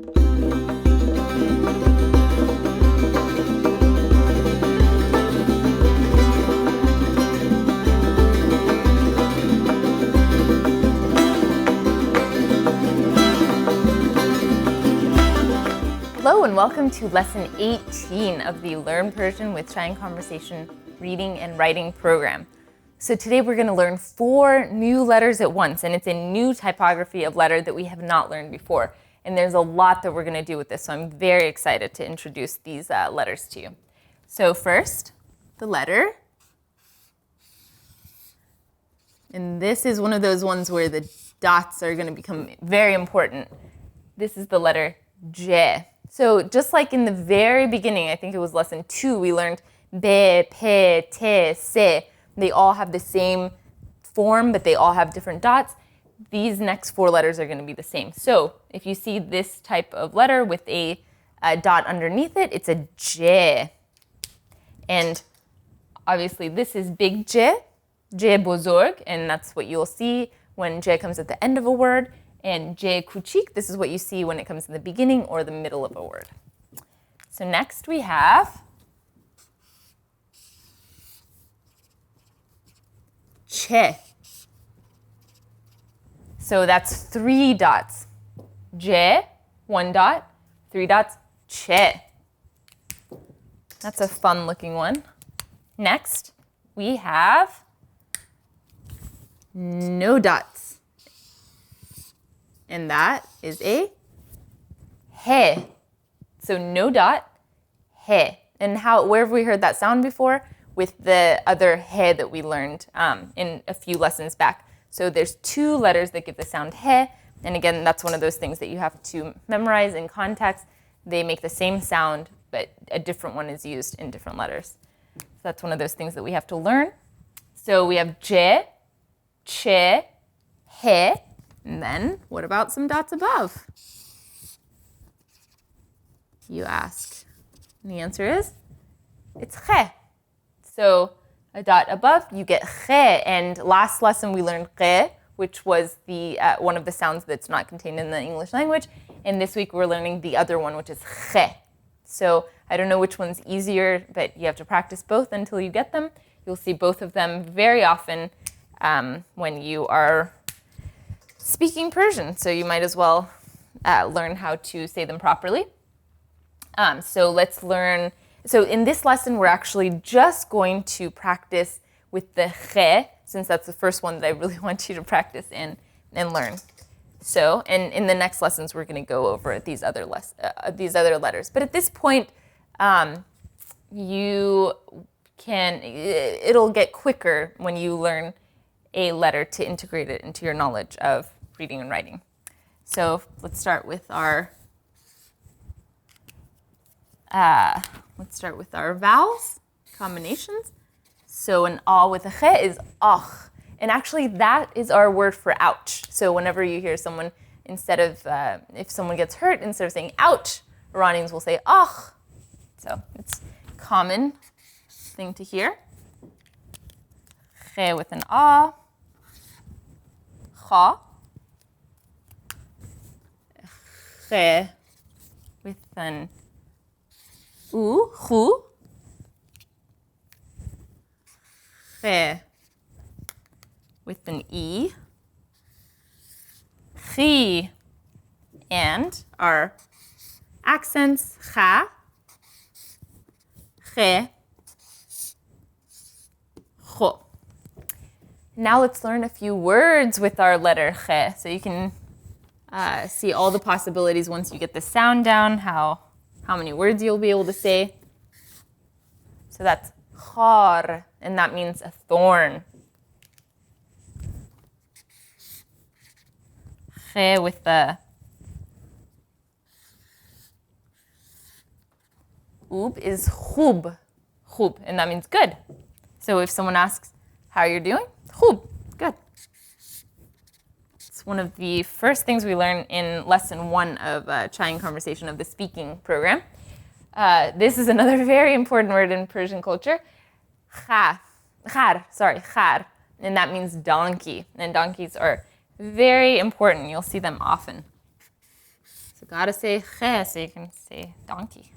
Hello and welcome to lesson 18 of the Learn Persian with Chai and Conversation reading and writing program. So today we're going to learn 4 new letters at once, and it's a new typography of letter that we have not learned before. And there's a lot that we're going to do with this, so I'm very excited to introduce these letters to you. So first, the letter. And this is one of those ones where the dots are going to become very important. This is the letter J. So just like in the very beginning, I think it was lesson 2, we learned be, pe, te, se. They all have the same form, but they all have different dots. These next 4 letters are going to be the same. So if you see this type of letter with a dot underneath it, it's a J. And obviously this is big J, J bozorg, and that's what you'll see when J comes at the end of a word. And J kuchik, this is what you see when it comes in the beginning or the middle of a word. So next we have Che. So that's 3 dots. J, 1 dot, 3 dots, Che. That's a fun looking one. Next we have no dots. And that is a he. So no dot, he. And where have we heard that sound before? With the other he that we learned in a few lessons back. So there's 2 letters that give the sound he. And again, that's one of those things that you have to memorize in context. They make the same sound, but a different one is used in different letters. So that's one of those things that we have to learn. So we have je, che, he. And then, what about some dots above? You ask. And the answer is, it's khe. So, a dot above, you get khe. And last lesson we learned khe, which was the one of the sounds that's not contained in the English language. And this week we're learning the other one, which is khe. So, I don't know which one's easier, but you have to practice both until you get them. You'll see both of them very often when you are speaking Persian, so you might as well learn how to say them properly. So let's learn. So in this lesson, we're actually just going to practice with the khe, since that's the first one that I really want you to practice and learn. So, and in the next lessons, we're going to go over these other letters. But at this point, it'll get quicker when you learn a letter to integrate it into your knowledge of reading and writing. So let's start with our vowels combinations. So an a with a khe is ach, and actually that is our word for ouch. So whenever you hear someone, instead of if someone gets hurt, instead of saying ouch, Iranians will say ach. So it's a common thing to hear. Khe with an a. Kha. Khe with an u, khu. Khe with an e. Khi. And our accents, kha, khe, kho. Now let's learn a few words with our letter khe, so you can see all the possibilities once you get the sound down, how many words you'll be able to say. So that's khar, and that means a thorn. Khe with the ub is khub, and that means good. So if someone asks how you're doing, khub, good. It's one of the first things we learn in lesson 1 of Chai and Conversation of the speaking program. This is another very important word in Persian culture, khar, and that means donkey. And donkeys are very important. You'll see them often. So gotta say khe so you can say donkey.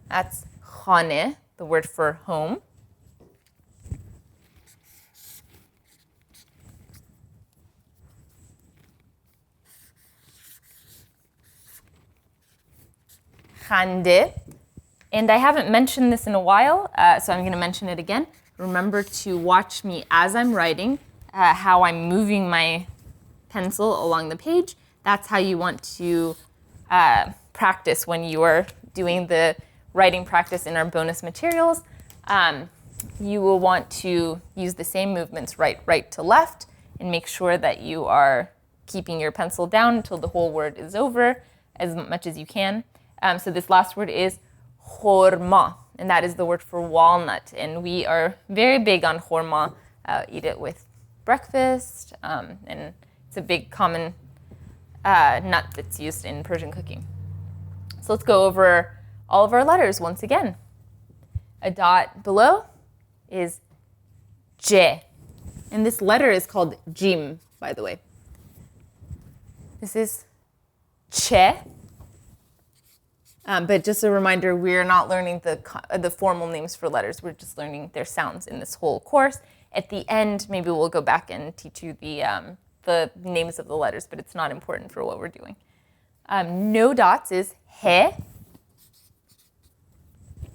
That's khane, the word for home. Khande. And I haven't mentioned this in a while, so I'm going to mention it again. Remember to watch me as I'm writing, how I'm moving my pencil along the page. That's how you want to practice when you are doing the writing practice in our bonus materials. You will want to use the same movements right to left and make sure that you are keeping your pencil down until the whole word is over as much as you can. So this last word is khorma, and that is the word for walnut. And we are very big on khorma. Eat it with breakfast, and it's a big common nut that's used in Persian cooking. So let's go over all of our letters once again. A dot below is J, and this letter is called Jim, by the way. This is Che. But just a reminder, we're not learning the formal names for letters. We're just learning their sounds in this whole course. At the end, maybe we'll go back and teach you the names of the letters, but it's not important for what we're doing. No dots is he.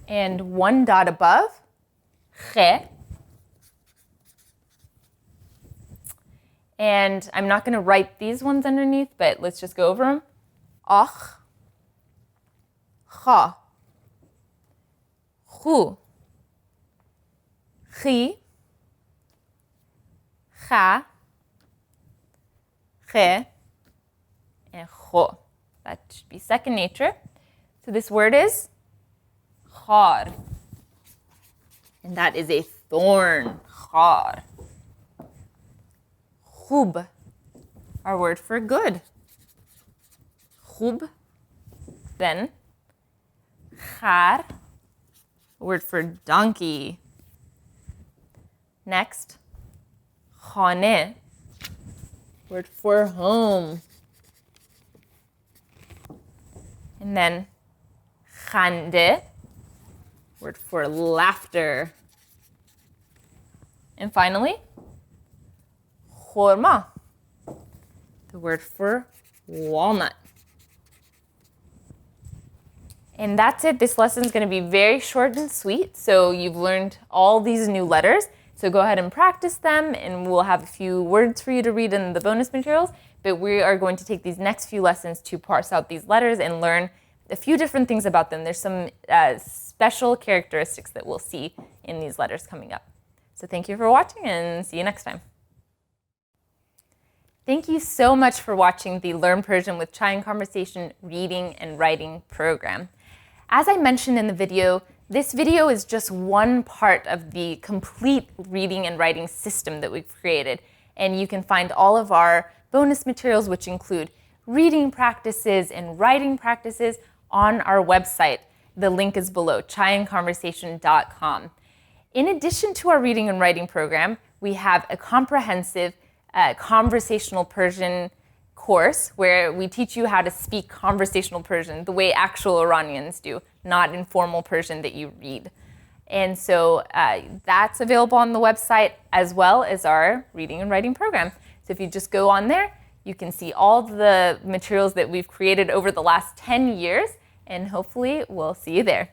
And one dot above, khe. And I'm not going to write these ones underneath, but let's just go over them. Ach. Kha, khu, khi, kha, khe, and kho. That should be second nature. So this word is khar, and that is a thorn, khar. Khub, our word for good. Khub, then khar, word for donkey. Next, khane, word for home. And then khande, word for laughter. And finally, khorma, the word for walnut. And that's it. This lesson is going to be very short and sweet. So you've learned all these new letters. So go ahead and practice them, and we'll have a few words for you to read in the bonus materials. But we are going to take these next few lessons to parse out these letters and learn a few different things about them. There's some special characteristics that we'll see in these letters coming up. So thank you for watching, and see you next time. Thank you so much for watching the Learn Persian with Chai and Conversation reading and writing program. As I mentioned in the video, this video is just one part of the complete reading and writing system that we've created. And you can find all of our bonus materials, which include reading practices and writing practices, on our website. The link is below, chaiandconversation.com. In addition to our reading and writing program, we have a comprehensive conversational Persian course where we teach you how to speak conversational Persian the way actual Iranians do, not informal Persian that you read. And so that's available on the website, as well as our reading and writing program. So if you just go on there, you can see all the materials that we've created over the last 10 years, and hopefully we'll see you there.